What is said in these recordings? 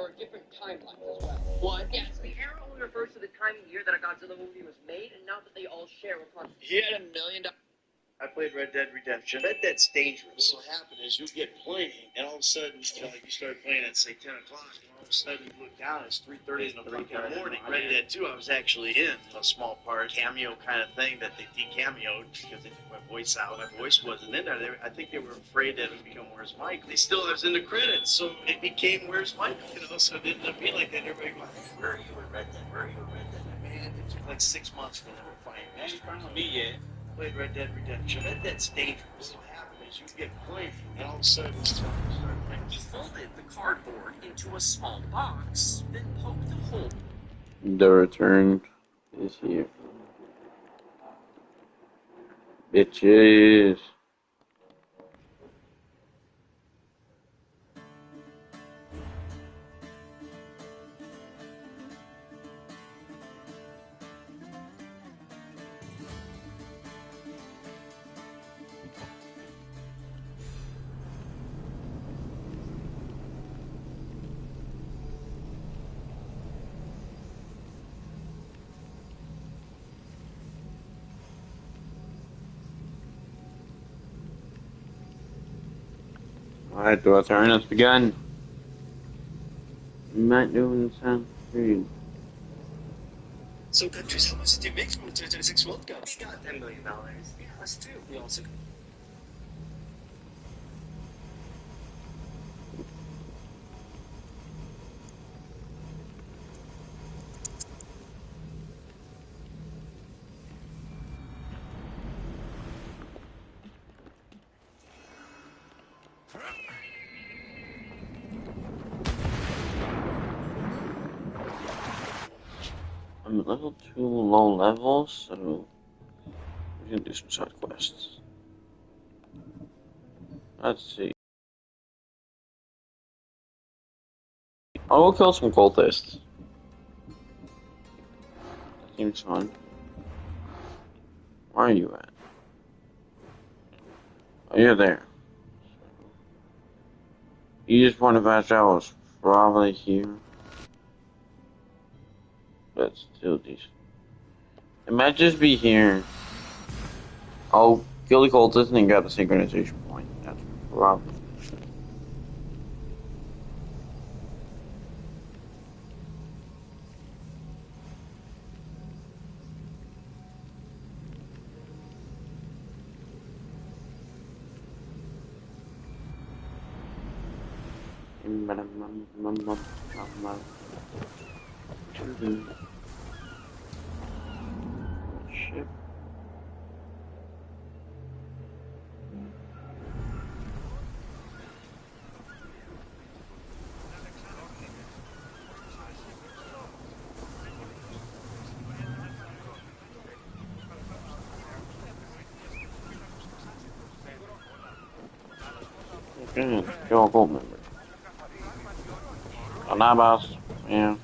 are different timelines as well. What? Yes, the era only refers to the time of year that a Godzilla movie was made, and not that they all share a concept. He had $1 million. I played Red Dead Redemption. Red Dead's dangerous. What'll happen is you get playing, and all of a sudden, you start playing at, say, 10 o'clock, and all of a sudden you look down, it's 3:30 in the morning. Red Dead 2, I was actually in a small part, cameo kind of thing that they de-cameoed because they took my voice out. My voice wasn't in there. I think they were afraid that it would become Where's Mike. They still, I was in the credits, so it became Where's Mike, so it ended up being like that. Everybody going, where are you in Red Dead? Where are you in Red Dead? Man, it took like 6 months for them to find me. You found me yet. Played Red Dead Redemption. Red Dead's dangerous. What happened is you get playing, and all of a sudden you start playing. He folded the cardboard into a small box, then poked a hole. The return is here. Bitches. Alright, the return has begun. I'm not doing sound screen. So countries, how much did you make from the 2026 World Cup? We got $10 million. Yeah, us too. We also I'm at level 2 low level, so we can do some side quests. Let's see. I'll go kill some cultists. That seems fun. Where are you at? Oh, you're there. You just want to pass out was probably here. But still decent. It might just be here. Oh, kill the cultist and then got the synchronization point. That's probably. Ship. Okay, kill a cult member. Anabas, yeah.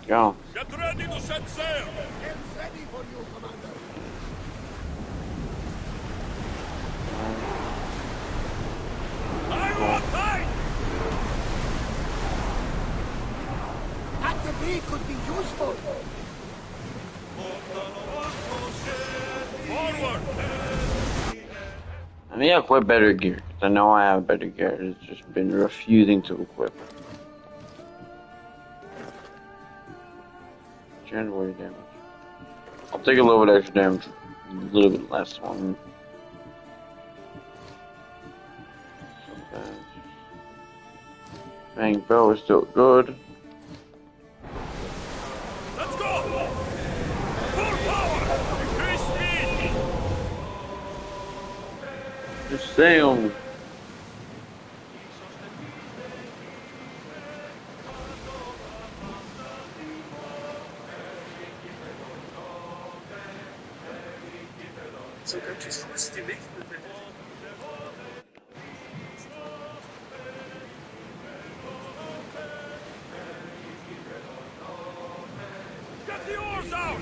Go. Get ready to set sail! It's ready for you, Commander. I will fight! That debris could be useful. Forward! I need to equip better gear, 'cause I know I have better gear. It's just been refusing to equip. January damage. I'll take a little bit extra damage, a little bit less one. Bang bow is still good. Let's go! Full power! Increase speed! Just sail. So countries, how much did you make from the 2026? Get the oars out!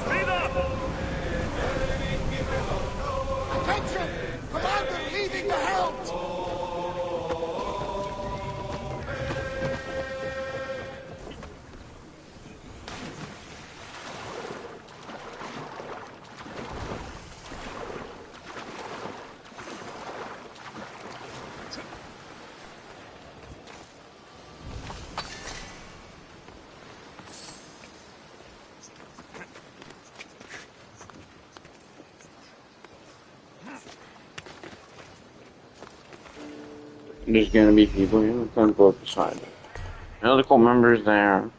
Speed up! Attention! Commander leaving the helm! There's gonna be people here. We're gonna go up beside it. Another cult member is there.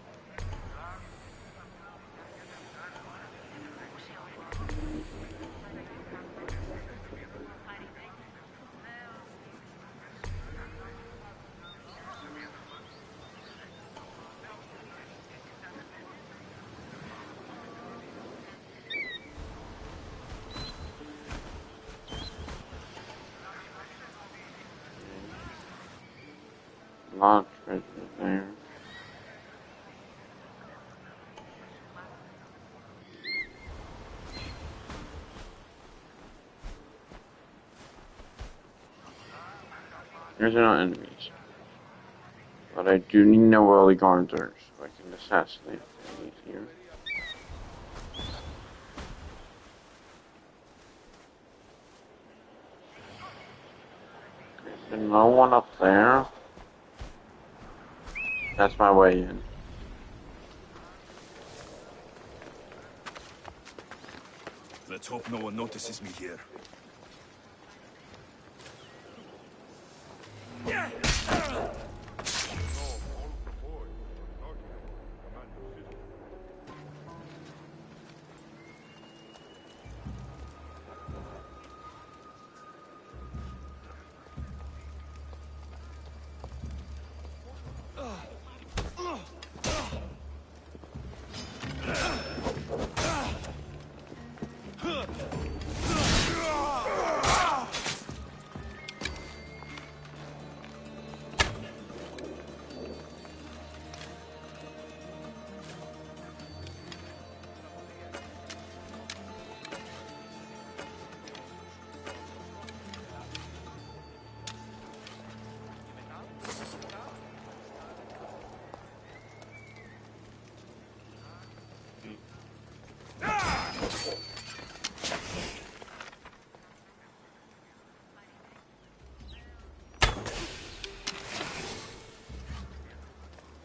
A lot of treasure there. There's no enemies. But I do need to know where all the guards are so I can assassinate enemies here. There's no one up there. That's my way in. Let's hope no one notices me here.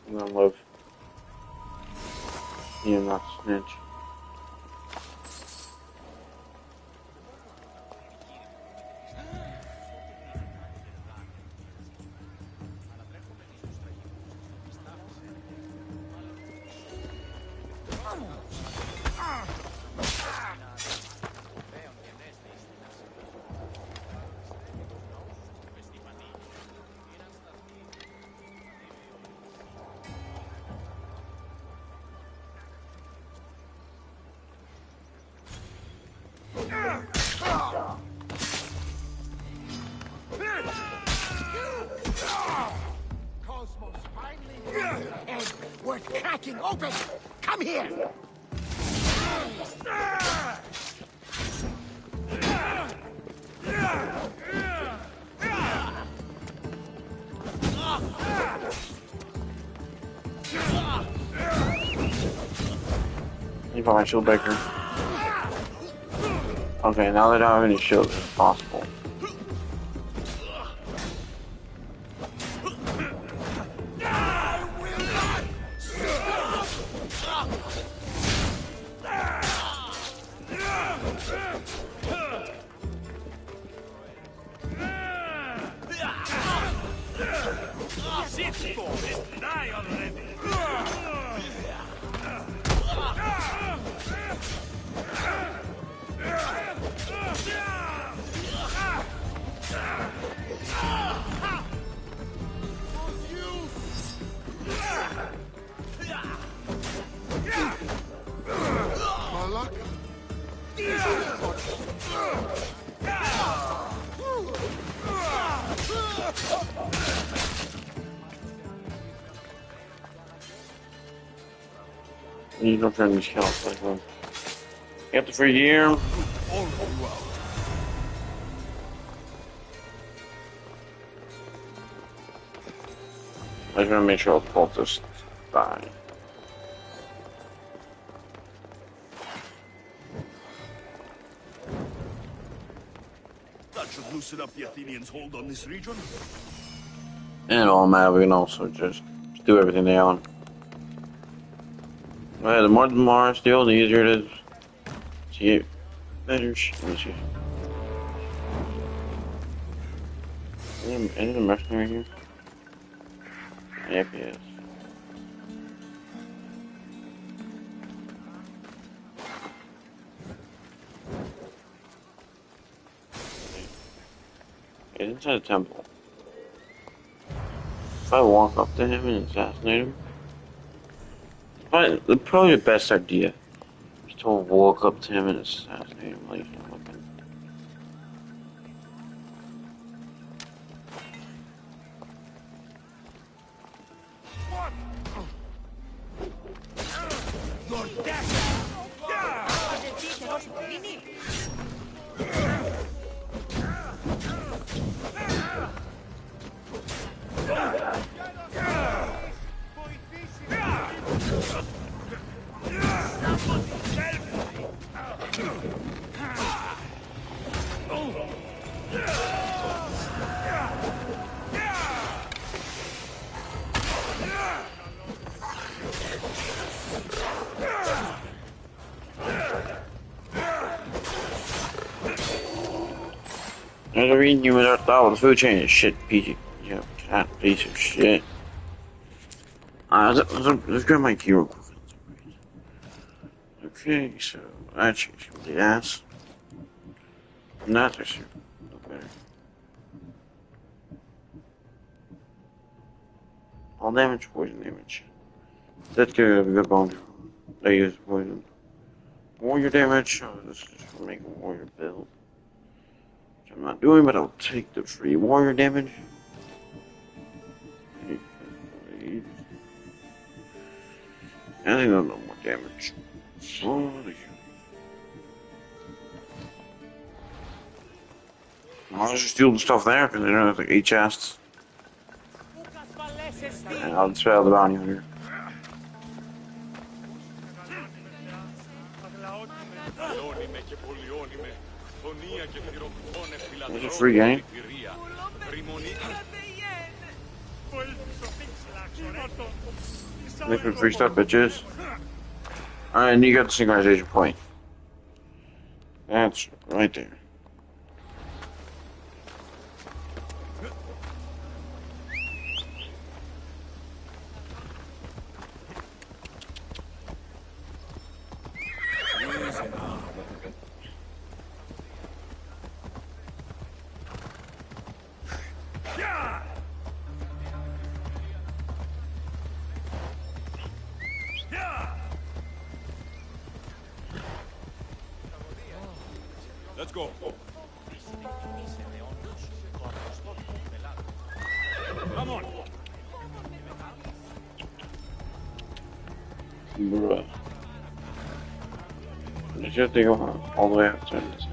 I'm gonna live. You're not snitch. Cosmos finally and we're cracking open. Come here. You got my shield breaker. Okay, now that I don't have any shields, it's possible. Die already! You don't turn these counts like that. Got the free gear. I just want to make sure all the cultists die. That should loosen up the Athenians' hold on this region. And all matter, we can also just do everything they own. Well, the more the Mars deal, the easier it is to get better shit. Is the mercenary here? Yep, he is. He's inside a temple. If I walk up to him and assassinate him, probably the best idea is to walk up to him and assassinate him while he's not looking. Your death! There's a reason you were at the food chain is shit, piece of shit. Let's grab my key real quick. Okay, so that's actually the ass. And that's actually no better. All damage, poison damage. That's good, a good bone. They use poison. Warrior damage, this is just for making a warrior build. Which I'm not doing, but I'll take the free warrior damage. I think I'll no more damage. I'll just steal the stuff there because they don't have like 8 chests. And I'll dispel the bounty hunter. There's a free game. Making free stuff, bitches. And you got the synchronization point. That's right there. Let's go. Come on. Bruh. You just have to go all the way outside this.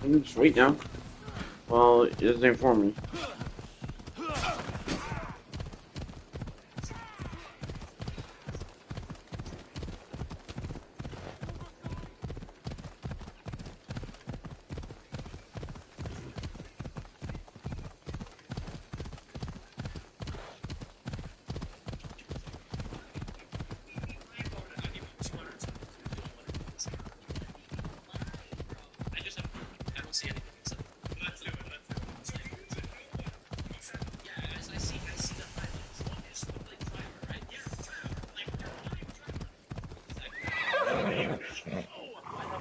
I'm just wait now. Well, it doesn't inform me.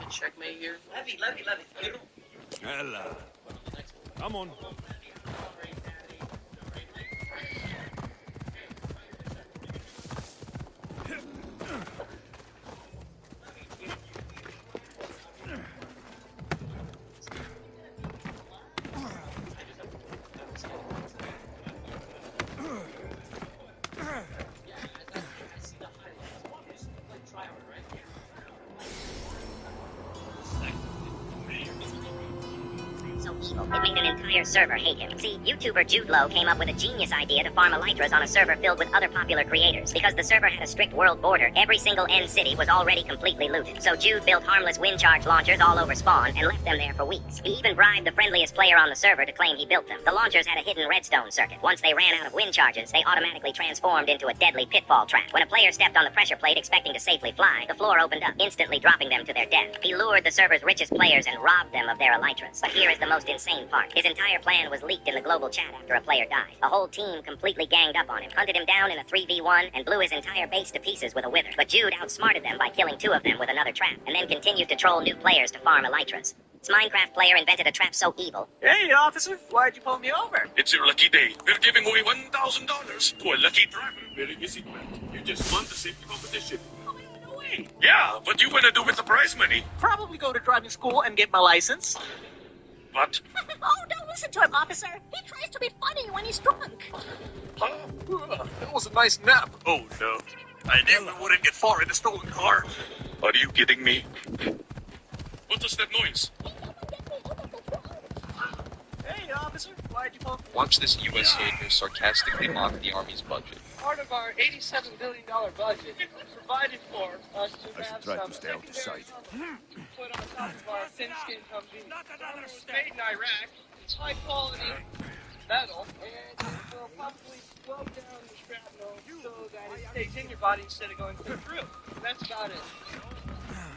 Checkmate here. Levy. Ella. Come on. Living an entire entire server hate him. See, YouTuber Jude Low came up with a genius idea to farm elytras on a server filled with other popular creators. Because the server had a strict world border, every single end city was already completely looted. So Jude built harmless wind charge launchers all over spawn and left them there for weeks. He even bribed the friendliest player on the server to claim he built them. The launchers had a hidden redstone circuit. Once they ran out of wind charges, they automatically transformed into a deadly pitfall trap. When a player stepped on the pressure plate expecting to safely fly, the floor opened up, instantly dropping them to their death. He lured the server's richest players and robbed them of their elytras. But here is the most insane part. His entire plan was leaked in the global chat after a player died. A whole team completely ganged up on him, hunted him down in a 3v1, and blew his entire base to pieces with a wither. But Jude outsmarted them by killing 2 of them with another trap, and then continued to troll new players to farm elytras. This Minecraft player invented a trap so evil. Hey, officer, why'd you pull me over? It's your lucky day. We're giving away $1,000 to a lucky driver wearing a seatbelt. You just won the safety competition. Oh, no way. Yeah, what you gonna do with the prize money? Probably go to driving school and get my license. What? Oh, don't listen to him, officer. He tries to be funny when he's drunk. Huh? That was a nice nap. Oh, no. I knew we wouldn't get far in a stolen car. Are you kidding me? What was that noise? Hey, officer, why'd you pull me over? Watch this U.S. soldier sarcastically mock the Army's budget. Part of our $87 billion budget provided for us to I should have try some to stay out of secondary sight. put on top of our thin-skinned Humvee. It was made in Iraq. It's high-quality metal, and it will probably slow down the shrapnel so that it stays in your body instead of going through. That's about it.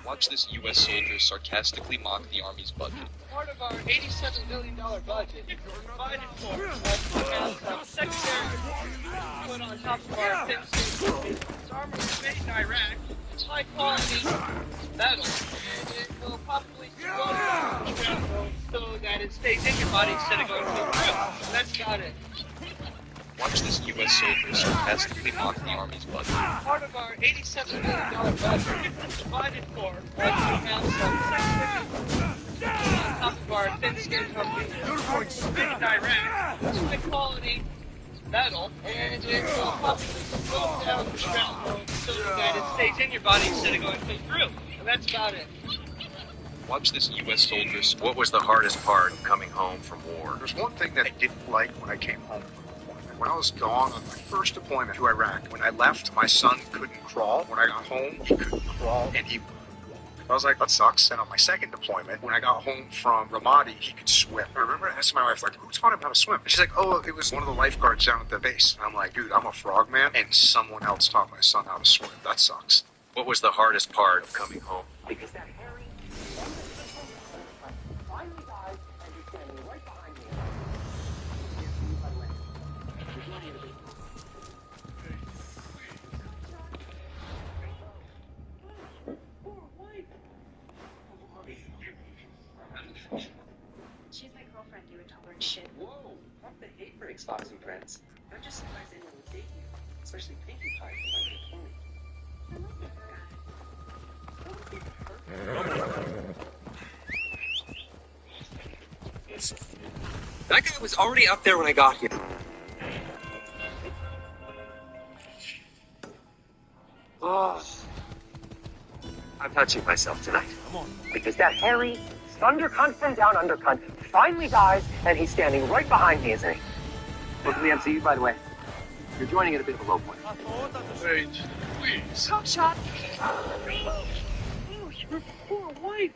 Watch this U.S. soldier sarcastically mock the Army's budget. Part of our $87 billion budget provided for us to have some secondary put on top of our thin-skinned Humvee. This armor was made in Iraq. It's high-quality metal, and it will probably slow down the shrapnel so that it stays in your body instead of going through. That's about it. Watch this U.S. soldier sarcastically mock the Army's budget. Part of our $87 billion budget provided for us to have some secondary on top of our thin-skinned Humvee. Made in Iraq. It's high-quality metal, and it will probably slow down the shrapnel so that it stays in your body instead of going through. And that's about it. Watch this U.S. soldier. What was the hardest part of coming home from war? There's one thing that I didn't like when I came home from deployment. When I was gone on my first deployment to Iraq, when I left, my son couldn't crawl. When I got home, he couldn't crawl, and he I was like, that sucks. And on my second deployment, when I got home from Ramadi, he could swim. I remember asking my wife, like, who taught him how to swim? And she's like, oh, it was one of the lifeguards down at the base. And I'm like, dude, I'm a frogman, and someone else taught my son how to swim. That sucks. What was the hardest part of coming home? Because that Harry finally died, and he's standing right behind me. She's my girlfriend, you intolerant shit. Whoa, pump the hate for Xbox and friends. I'm just surprised anyone would date you, especially Pinkie Pie from My Little Pony. That guy was already up there when I got here. Oh, I'm touching myself tonight. Because that hairy, undercunt from down undercunt finally dies, and he's standing right behind me, isn't he? Welcome to the MCU, by the way. You're joining at a bit of a low point. Wait, please. Cock shot! Oh, your poor wife.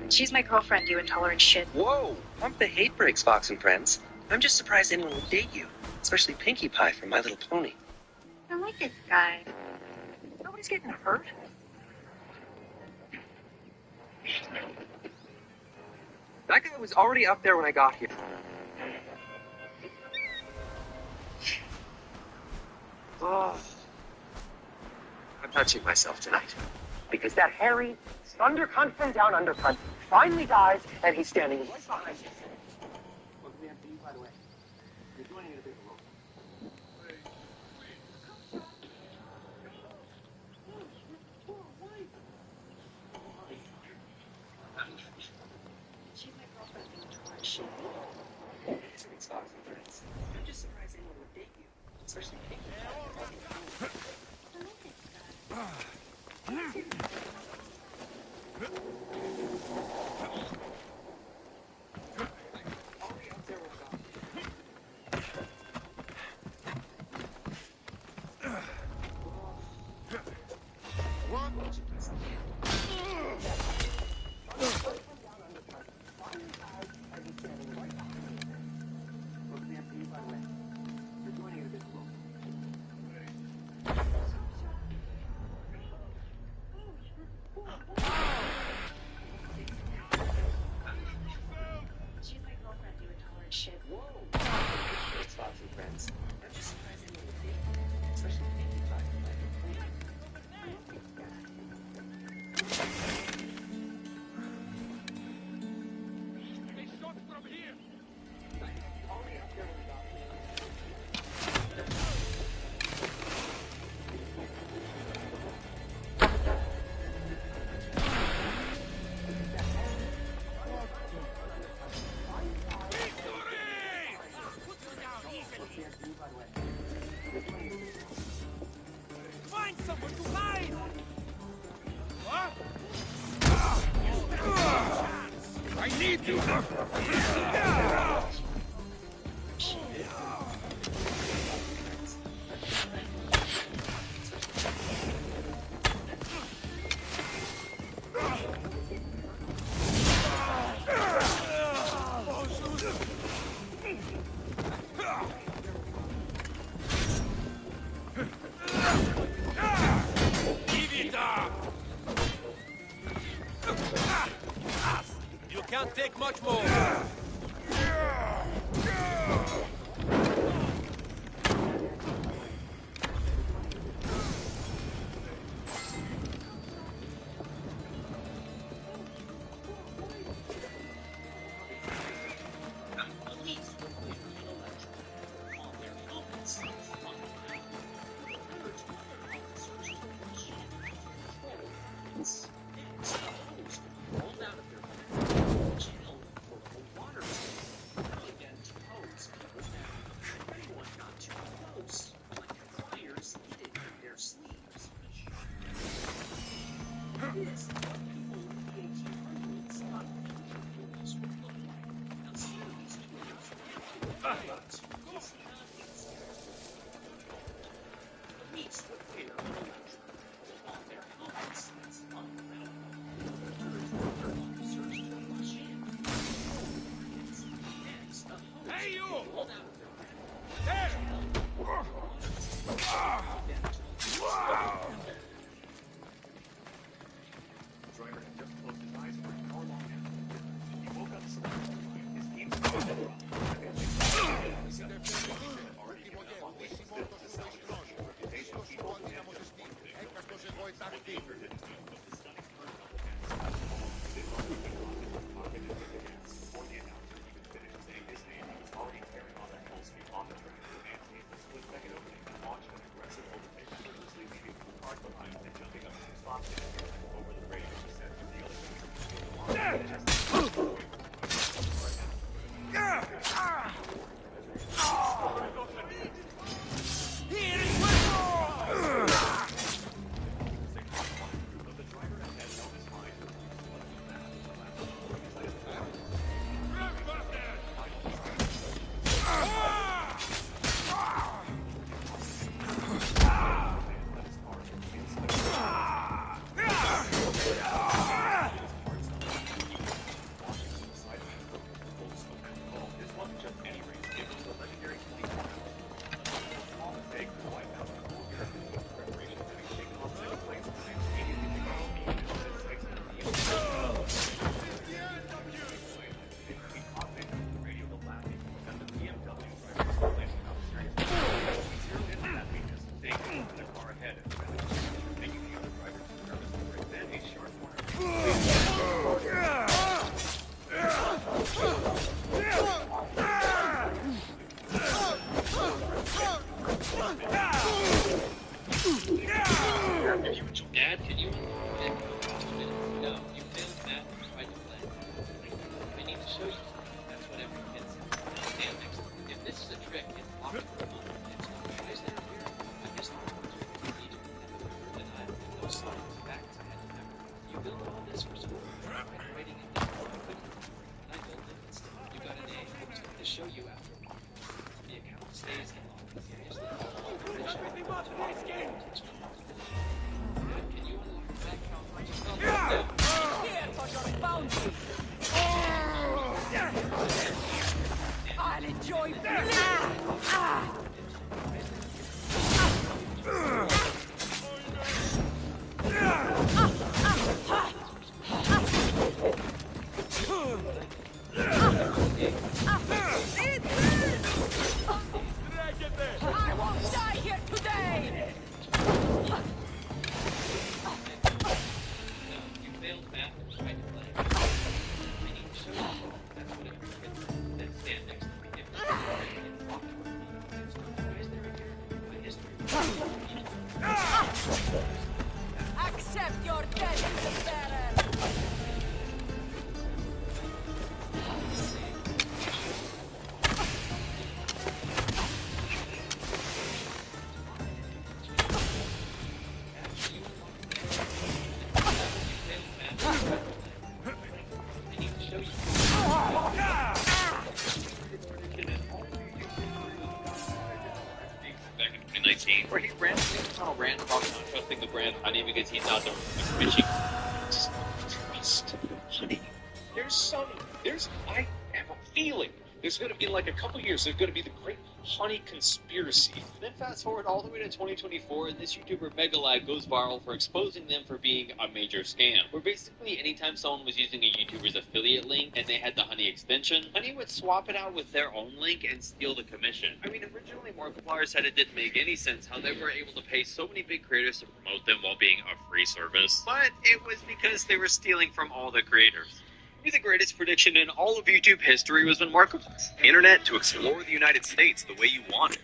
She's my girlfriend, you intolerant shit. Whoa, pump the hate for Xbox and friends. I'm just surprised anyone would date you, especially Pinkie Pie from My Little Pony. I like this guy. Nobody's getting hurt. That guy was already up there when I got here. Oh, I'm touching myself tonight. Because that hairy, undercunt from down undercunt finally dies, and he's standing right behind me. Welcome to the MCU, by the way. You're joining at a bit of a low point. She's my girlfriend, you intolerant shit. Xbox and friends. I'm just surprised anyone would date you, especially Pinkie Pie. I like this guy. You can't take much more. Hey, you! There! Driver had just closed his eyes for an hour long now. He woke up suddenly. His team's already carrying on at full speed on the track. Anthony was split second opening and launched an aggressive overtake, effortlessly leaving two cars behind and jumping up to stop it. Over the radio, he said to the other Here is my more! Dad, can you... No, you failed math and tried to play. I need to show you something. That's what every kid says. Stand next to me. If this is a trick, it's locked for a month. It's not guys that are here. I guess not. I need to remember that I have those signs, facts I had to memorize. You built all this for school. I'm writing it down. I couldn't. And I built it instead. You got an A. I was going to show you after. The account stays in long. Seriously. Everything but today's game! Can you unlock that account for yourself? Here for your bounty! I'll enjoy I won't die here today! You failed math and tried to play. I need to show you. That's what it is. Then stand next to me. If 2019, where he ran on a rant about not trusting the brand honey because he's out there fishing. Just trust honey. I have a feeling there's going to be, like, a couple years, there's going to be the great honey conspiracy. Then fast forward all the way to 2024, and this YouTuber Megalag goes viral for exposing them for being a major scam. Where basically, anytime someone was using a YouTuber's affiliate link and they had the honey extension, Honey would swap it out with their own link and steal the commission. I mean, originally Markiplier said it didn't make any sense how they were able to pay so many big creators to promote them while being a free service. But it was because they were stealing from all the creators. Maybe the greatest prediction in all of YouTube history was when Markiplier internet to explore the United States the way you wanted.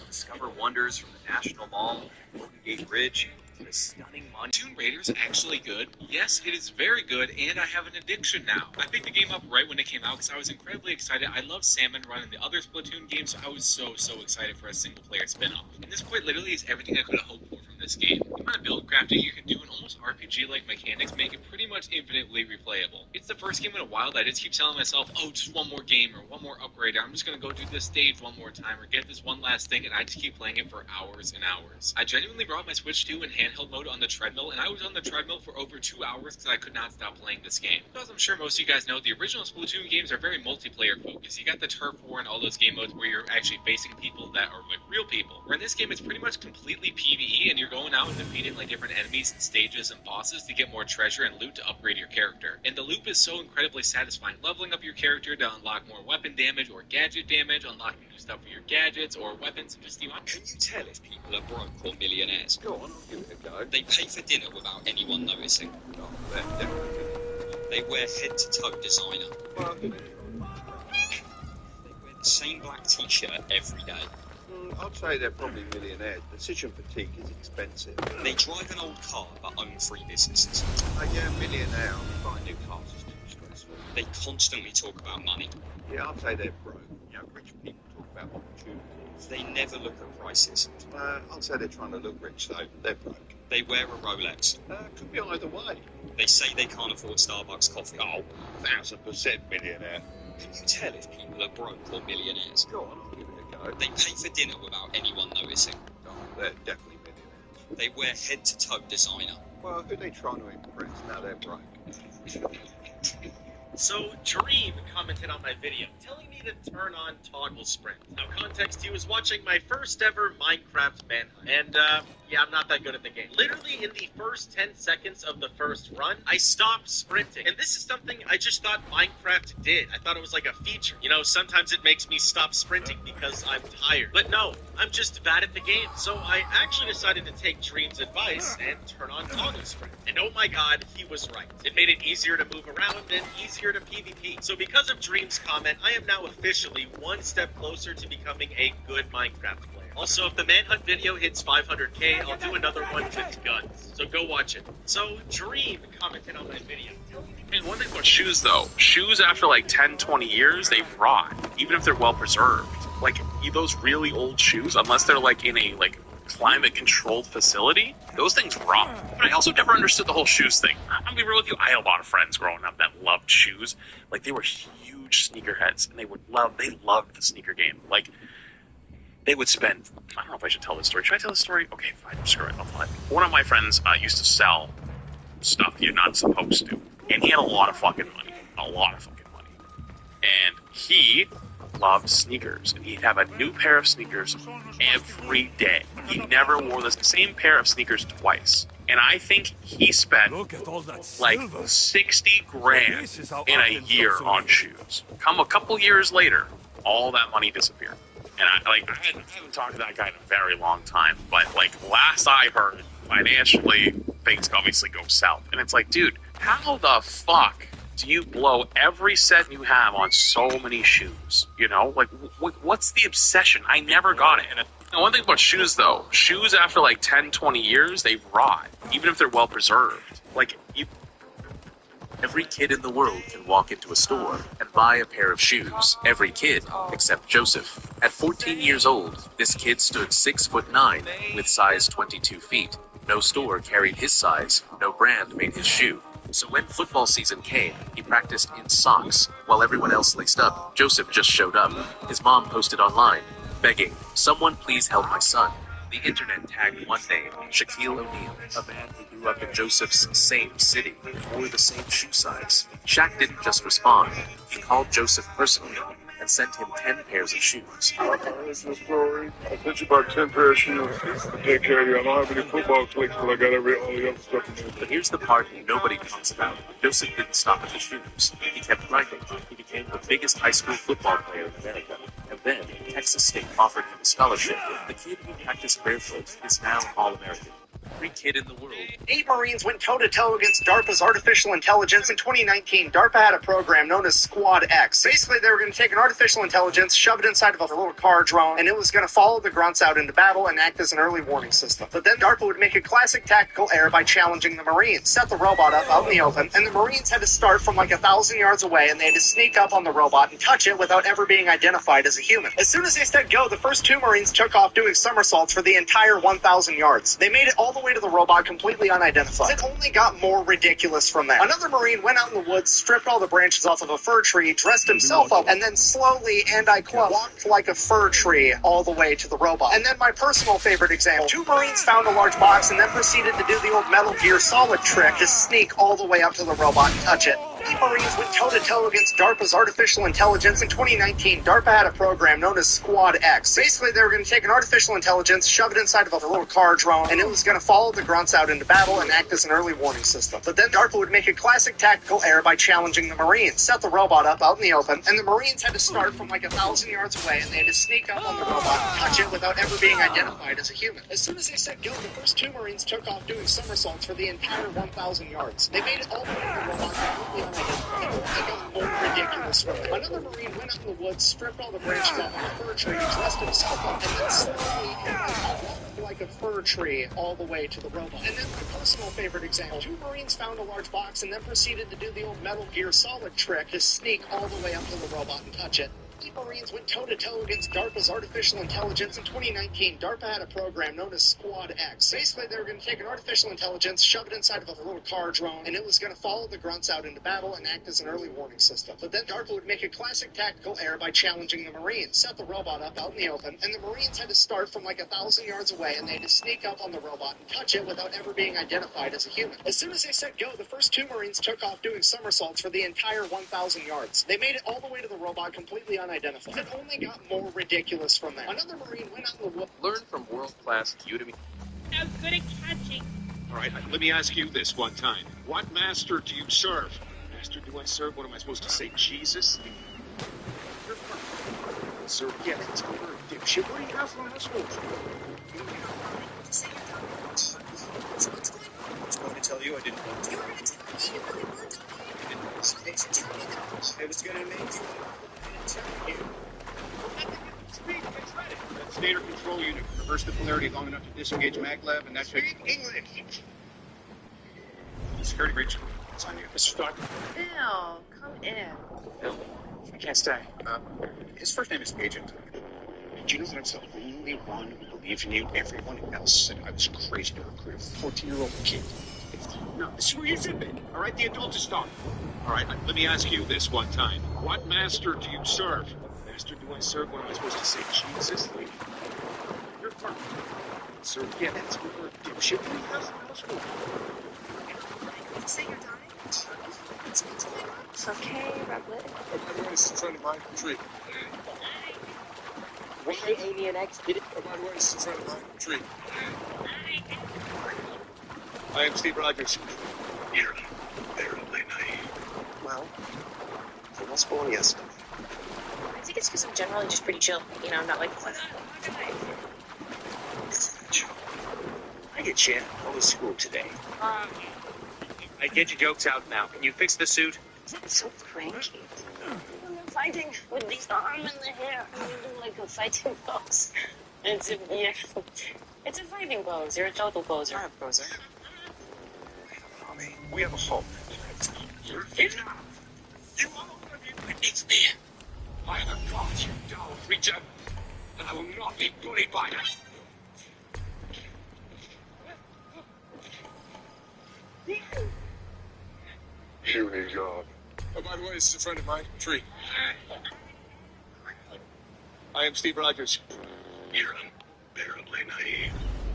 Discover wonders from the National Mall, Golden Gate Bridge, to the stunning monument. Tomb Raider's actually good. Yes, it is very good, and I have an addiction now. I picked the game up right when it came out because I was incredibly excited. I love Salmon Run and the other Splatoon games, so I was so excited for a single-player spin-off. And this quite literally is everything I could have hoped for from this game. The amount of build crafting you can do and almost RPG-like mechanics make it pretty much infinitely replayable. It's the first game in a while that I just keep telling myself, oh, just one more game or one more upgrade, or I'm just gonna go do this stage one more time or get this one last thing, and I just keep playing it for hours and hours. I genuinely brought my Switch 2 in handheld mode on the treadmill, and I was on the treadmill for over 2 hours because I could not stop playing this game. Because I'm sure most of you guys know, the original Splatoon games are very multiplayer focused. You got the turf war and all those game modes where you're actually facing people that are like real people. Where in this game it's pretty much completely PvE, and you're going out and defeating like different enemies and stages and bosses to get more treasure and loot to upgrade your character. And the loop is so incredibly satisfying, leveling up your character to unlock more weapon damage or gadget damage, unlocking new stuff for your gadgets or weapons, and just Can you tell if people are broke or millionaires? Go on, give it a go. They pay for dinner without anyone noticing. Oh, they're definitely. They wear head-to-toe designer. Well, They wear the same black t-shirt every day. I'd say they're probably millionaires. Decision fatigue is expensive. They drive an old car but own 3 businesses. Yeah, a millionaire. Buying new cars is too stressful. They constantly talk about money. Yeah, I'd say they're broke. You know, rich people talk about opportunities. They never look at prices. I'd say they're trying to look rich, though, but they're broke. They wear a Rolex. Could be either way. They say they can't afford Starbucks coffee. Oh, 1000% millionaire. Can you tell if people are broke or millionaires? Go on, give it a go. They pay for dinner without anyone noticing. Oh, they're definitely millionaires. They wear head-to-toe designer. Well, who are they trying to impress? Now they're broke. So, Dream commented on my video, telling me to turn on toggle sprint. Now, context, he was watching my first ever Minecraft manhunt. And, yeah, I'm not that good at the game. Literally, in the first 10 seconds of the first run, I stopped sprinting. And this is something I just thought Minecraft did. I thought it was like a feature. You know, sometimes it makes me stop sprinting because I'm tired. But no, I'm just bad at the game. So I actually decided to take Dream's advice and turn on toggle sprint. And oh my god, he was right. It made it easier to move around and easier to PvP. So because of Dream's comment, I am now officially one step closer to becoming a good Minecraft player. Also, if the manhunt video hits 500k, I'll do another one with guns. So go watch it. So Dream commented on my video. And one thing about shoes, though, shoes after like 10, 20 years, they rot, even if they're well preserved. Like, those really old shoes, unless they're like in a like climate-controlled facility, those things rot. But I also never understood the whole shoes thing. I'm gonna be real with you, I had a lot of friends growing up that loved shoes. Like, they were huge sneakerheads, and they loved the sneaker game. Like, they would spend, I don't know if I should tell this story. Should I tell this story? Okay, fine, screw it, I'll tell it. One of my friends used to sell stuff you're not supposed to. And he had a lot of fucking money. And he loved sneakers. And he'd have a new pair of sneakers every day. He never wore the same pair of sneakers twice. And I think he spent like 60 grand in a year on shoes. Come a couple years later, all that money disappeared. And I haven't talked to that guy in a very long time, but like last I heard, financially, things obviously go south. And it's like, dude, how the fuck do you blow every cent you have on so many shoes? You know, like, what's the obsession? I never got it. And one thing about shoes, though, shoes after like 10, 20 years, they rot, even if they're well preserved. Like, Every kid in the world can walk into a store and buy a pair of shoes. Every kid, except Joseph. At 14 years old, this kid stood 6'9" with size 22 feet. No store carried his size, no brand made his shoe. So when football season came, he practiced in socks. While everyone else laced up, Joseph just showed up. His mom posted online, begging, "Someone please help my son." The internet tagged one name, Shaquille O'Neal, a man who grew up in Joseph's same city, wore the same shoe size. Shaq didn't just respond. He called Joseph personally and sent him 10 pairs of shoes. This is a story. I sent you about 10 pairs of shoes to take care of you. I don't have any football clicks, but I got all the other stuff in there. But here's the part nobody talks about. Joseph didn't stop at the shoes. He kept grinding. He became the biggest high school football player in America. And then, Texas State offered him a scholarship. The kid who practiced barefoot is now All-American. Every kid in the world. 8 Marines went toe-to-toe against DARPA's artificial intelligence. In 2019, DARPA had a program known as Squad X. Basically, they were going to take an artificial intelligence, shove it inside of a little car drone, and it was going to follow the grunts out into battle and act as an early warning system. But then DARPA would make a classic tactical error by challenging the Marines, set the robot up out in the open, and the Marines had to start from like 1,000 yards away, and they had to sneak up on the robot and touch it without ever being identified as a human. As soon as they said go, the first 2 Marines took off doing somersaults for the entire 1,000 yards. They made it all the way to the robot completely unidentified. It only got more ridiculous from there. Another Marine went out in the woods, stripped all the branches off of a fir tree, dressed himself up, and then slowly, and I quote, walked like a fir tree all the way to the robot. And then my personal favorite example, 2 Marines found a large box and then proceeded to do the old Metal Gear Solid trick to sneak all the way up to the robot and touch it. 8 Marines went toe-to-toe against DARPA's artificial intelligence. In 2019, DARPA had a program known as Squad X. Basically, they were going to take an artificial intelligence, shove it inside of a little car drone, and it was going to follow the grunts out into battle and act as an early warning system. But then DARPA would make a classic tactical error by challenging the Marines, set the robot up out in the open, and the Marines had to start from like 1,000 yards away, and they had to sneak up on the robot and touch it without ever being identified as a human. As soon as they said go, the first 2 Marines took off doing somersaults for the entire 1,000 yards. They made it all the way to the robot completely unidentified. It got more ridiculous from there. Another Marine went out in the woods, stripped all the branches off of a fir tree, dressed himself up, and then slowly walked like a fir tree all the way to the robot. And then my personal favorite example, 2 Marines found a large box and then proceeded to do the old Metal Gear Solid trick to sneak all the way up to the robot and touch it. 8 Marines went toe-to-toe against DARPA's artificial intelligence. In 2019, DARPA had a program known as Squad X. Basically, they were going to take an artificial intelligence, shove it inside of a little car drone, and it was going to follow the grunts out into battle and act as an early warning system. But then DARPA would make a classic tactical error by challenging the Marines, set the robot up out in the open, and the Marines had to start from like 1,000 yards away, and they had to sneak up on the robot and touch it without ever being identified as a human. As soon as they said go, the first 2 Marines took off doing somersaults for the entire 1,000 yards. They made it all the way to the robot completely unidentified. It only got more ridiculous from there. Another Marine went out in the woods. Learn from world-class Udemy. I'm good at catching. All right, let me ask you this one time. What master do you serve? Master do I serve? What am I supposed to say? Jesus? Sir, yeah, that's over. Dipshit, what do you have for us? What's going on? I was going to tell you I didn't want to. You were going to tell me you really were dying. I didn't want to say. Tell me that. I was going to make you. I didn't tell you. That Stator control unit. Reverse the polarity long enough to disengage maglev, and that's Speak English. Security breach. It's on you. Mr. Stock. Bill, come in. Bill, I can't stay. His first name is Agent. Do you know that I'm the only one who believed in you? Everyone else said I was crazy to recruit a 14-year-old kid. No, this is where you zip it. All right, the adult is done. All right, let me ask you this one time. What master do you serve? Master do I serve? What am I supposed to say? Jesus? You're perfect. Sir, yeah, that's what we're dipshit. What do you have for us? Did you say you're dying? What's going on? It's okay, Reblet. Oh, by the way, this is a friend of mine, Tree. Hey, Alien X, did it? Oh, by the way, this is a friend of mine, Tree. I am Steve Rogers. You're barely naive. Well, I was born yesterday. I think it's because I'm generally just pretty chill. You know, I'm not like, I get you all the school today. I get your jokes out now. Can you fix the suit? I'm so cranky. When I'm fighting with the arm and the hair, I'm doing like a fighting pose. It's a fighting pose. You're a total poser. I'm a poser. Mommy, we have a home. You're enough. You all of you beneath me. I am a god, you dull creature, and I will not be bullied by that. Here we go. Oh, by the way, this is a friend of mine, Tree. I am Steve Rogers. You're apparently naive.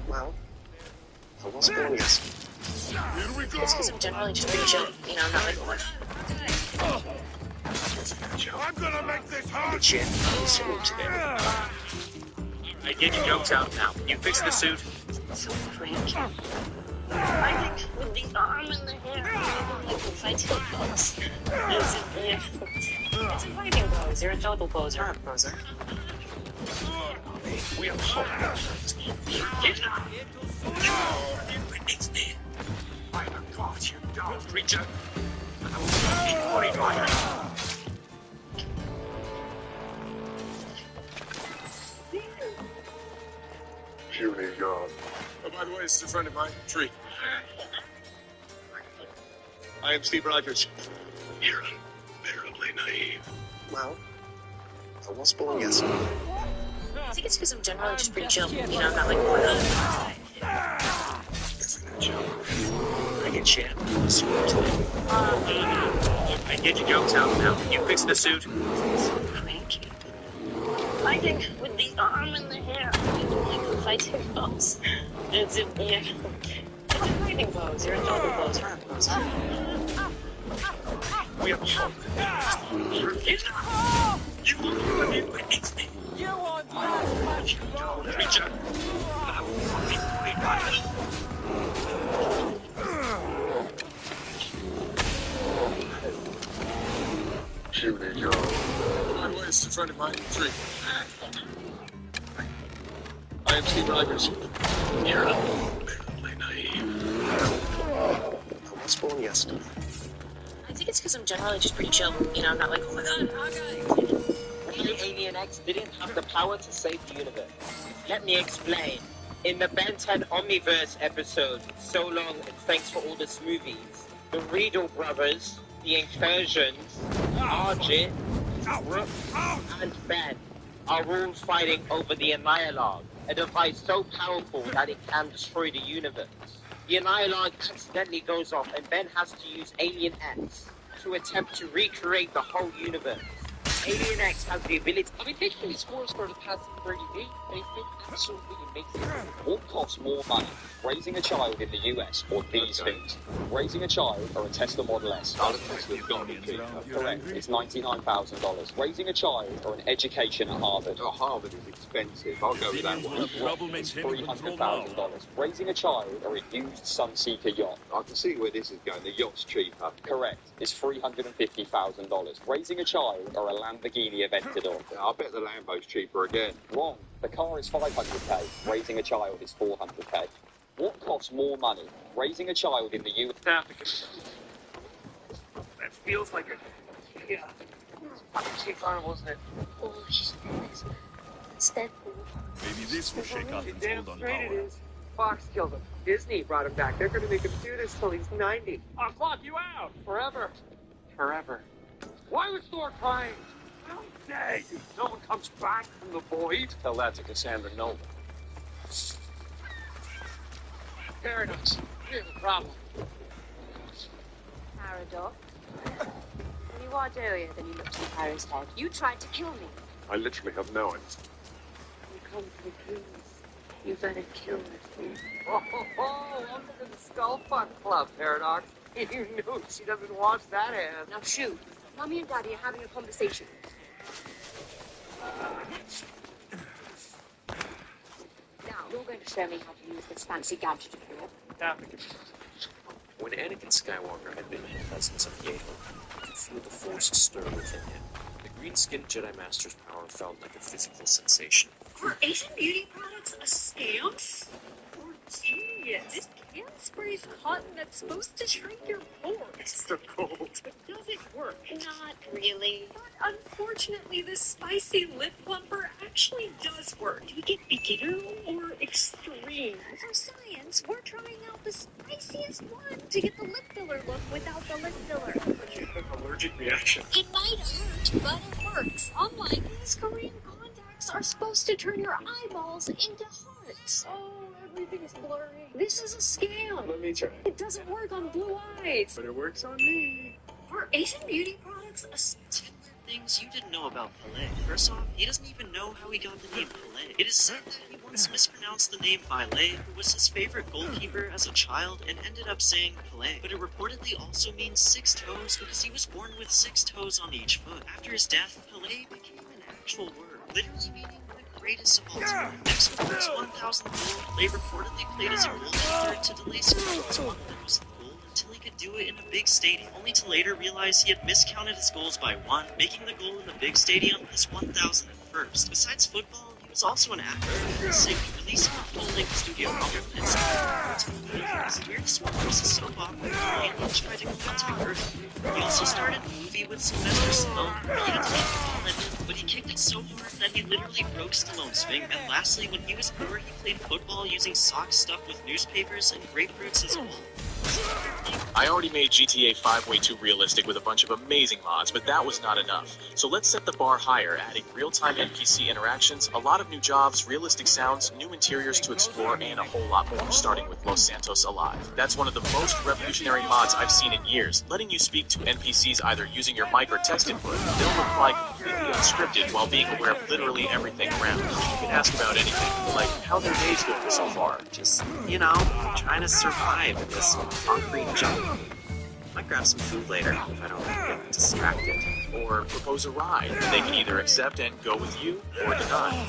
Well, I was born yesterday. Here we go! It's because I'm generally just pretty chill. You know, not like one. I'm gonna make this hard! The champ is salute today. Alright, get your jokes out now. You fix the suit. So cranky. I think with the arm and the hair, I'm like a fighting pose. It's a fighting pose. You're a total poser. I'm a poser. We are home. I am God, you dumb creature. I will not be worried. Puny God. Oh, by the way, this is a friend of mine, Tree. I am Steve Rogers. You're unbearably naive. Well, I was born yesterday. I think it's because I'm generally just pretty chill. You know, not like one. I get champ is salute today. Alright, get your jokes out now. You fix the suit. So cranky. I think with the arm and the hair, I'm like a fighting pose. It's a fighting pose. You're a total poser. I'm a poser. We are home. You will be with me. You want that? You dumb creature. I will not be worried by it. Puny God. By the way, this is a friend of mine, Tree. I am Steve Rogers. You're unbearably naive. I was born yesterday. I think it's because I'm generally just pretty chill. You know, not like, oh my god. Really, Alien X didn't have the power to save the universe. Let me explain. In the Ben 10 Omniverse episode, So Long and Thanks for All the Smoothies, the Riedel brothers, the Incursions, Arjit, Rook, and Ben are all fighting over the Annihilog, a device so powerful that it can destroy the universe. The Annihilog accidentally goes off and Ben has to use Alien X to attempt to recreate the whole universe. Alien X has the ability... I mean, basically, scores for the past 30 days, they've been absolutely amazing. What costs more money, raising a child in the US or these things? Raising a child or a Tesla Model S? Not a Tesla, got to be. Correct, it's $99,000. Raising a child or an education at Harvard? Oh, Harvard is expensive. I'll go with that one. It's $300,000. Raising a child or a used Sunseeker yacht? I can see where this is going. The yacht's cheaper. Correct, it's $350,000. Raising a child or a Lamborghini Aventador? I bet the Lambo's cheaper again. Wrong. The car is $500k. Raising a child is $400k. What costs more money? Raising a child in the US? That feels like a... Yeah. Fucking fun, wasn't it? Oh, she's amazing. It's Deadpool. Maybe this will shake out its Damn hold on straight it power. is. Fox killed him. Disney brought him back. They're gonna make him do this till he's 90. I'll clock you out. Forever. Forever. Why was Thor crying? How dare you? No one comes back from the void. Tell that to Cassandra Nolan. Paradox. We have a problem. Paradox. When you watched earlier, then you looked in Paris' head. You tried to kill me. I literally have no idea. You come for peace. You better kill this thing. Oh, welcome to the Skull Fuck Club, Paradox. You knew she doesn't wash that ass. Now shoot. Mommy and Daddy are having a conversation. Now, you're going to show me how to use this fancy gadget of yours. When Anakin Skywalker had been in the presence of Yael, he could feel the Force stir within him. The green-skinned Jedi Master's power felt like a physical sensation. Are Asian beauty products a scam? Or genius? This can spray is hot and that's supposed to shrink your pores. It's so cold. But does it work? Not really. But unfortunately, this spicy lip plumper actually does work. Do we get beginner or extreme? For science, we're trying out the spiciest one to get the lip filler look without the lip filler. Allergic reaction. It might hurt, but it works. Unlike these Korean contacts are supposed to turn your eyeballs into hearts. Oh, everything's blurry. This is a scam. Let me try. It doesn't work on blue eyes. But it works on me. Are Asian beauty products a things you didn't know about Pelé. First off, he doesn't even know how he got the name Pelé. It is said that he once mispronounced the name Baile, who was his favorite goalkeeper as a child, and ended up saying Pelé. But it reportedly also means 6 toes because he was born with 6 toes on each foot. After his death, Pelé became an actual word, literally meaning the greatest of all time. Next with his 1,000th goal, Pelé reportedly played as a goalkeeper to delay Scotland's 1,000th goal until he could do it in a big stadium, only to later realize he had miscounted his goals by 1, making the goal in the big stadium his 1,001st. Besides football, he was also an actor, singer, releasing a full-length studio album, and his weird sport was a soap opera where aliens tried to contact Earth. He also started a movie with Sylvester Stallone where he had to keep the ball in it, but he kicked it so hard that he literally broke Stallone's finger. And lastly, when he was 4, he played football using socks stuffed with newspapers and grapefruits as a ball. I already made GTA 5 way too realistic with a bunch of amazing mods, but that was not enough. So let's set the bar higher, adding real-time NPC interactions, a lot of new jobs, realistic sounds, new interiors to explore, and a whole lot more, starting with Los Santos Alive. That's one of the most revolutionary mods I've seen in years, letting you speak to NPCs either using your mic or text input. They'll reply completely unscripted while being aware of literally everything around. You can ask about anything, like how their day's going so far. Just, trying to survive in this concrete jungle. Might grab some food later if I don't get distracted. Or propose a ride. They can either accept and go with you, or deny.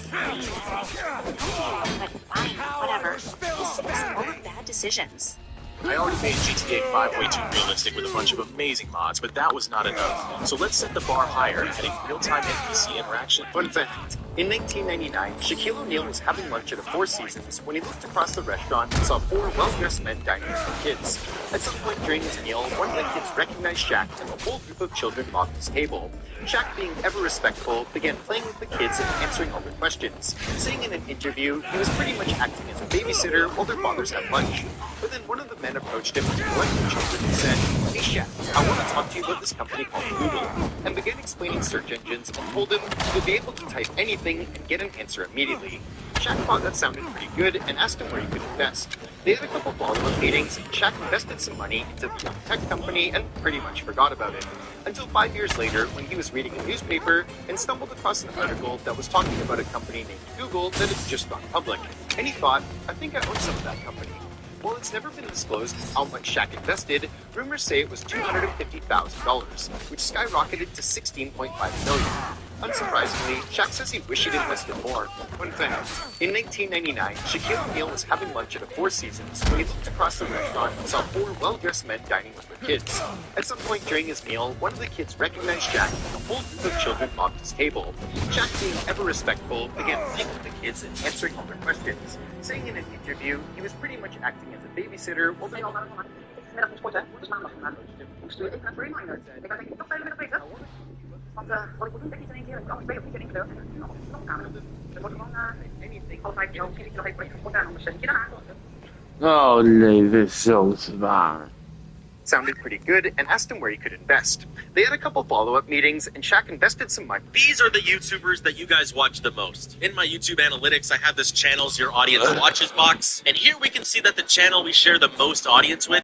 But fine, whatever. This is all bad decisions. I already made GTA 5 way too realistic with a bunch of amazing mods, but that was not enough. So let's set the bar higher, adding real-time NPC interaction. Fun fact. In 1999, Shaquille O'Neal was having lunch at a Four Seasons when he looked across the restaurant and saw 4 well-dressed men dining with their kids. At some point during his meal, one of the kids recognized Shaq and a whole group of children mobbed his table. Shaq, being ever respectful, began playing with the kids and answering all their questions, saying in an interview he was pretty much acting as a babysitter while their fathers had lunch. But then one of the men approached him with one of the children and said, "Hey Shaq, I want to talk to you about this company called Google," and began explaining search engines and told him you'll be able to type anything and get an answer immediately. Shaq thought that sounded pretty good and asked him where he could invest. They had a couple follow-up meetings, and Shaq invested some money into the young tech company and pretty much forgot about it. Until 5 years later, when he was reading a newspaper and stumbled across an article that was talking about a company named Google that had just gone public. And he thought, I think I own some of that company. While it's never been disclosed how much Shaq invested, rumors say it was $250,000, which skyrocketed to $16.5 million. Unsurprisingly, Shaq says he wished he'd invested more. Fun fact, in 1999, Shaquille O'Neal was having lunch at a Four Seasons when he looked across the restaurant and saw 4 well-dressed men dining with their kids. At some point during his meal, one of the kids recognized Shaq and a whole group of children mobbed his table. Shaq, being ever respectful, began playing with the kids and answering all their questions, saying in an interview he was pretty much acting as a babysitter while they all Holy, this is so smart. sounded pretty good and asked him where he could invest. They had a couple follow-up meetings and Shaq invested some money. These are the YouTubers that you guys watch the most. In my YouTube analytics, I have this channel's Your Audience Watches box, and here we can see that the channel we share the most audience with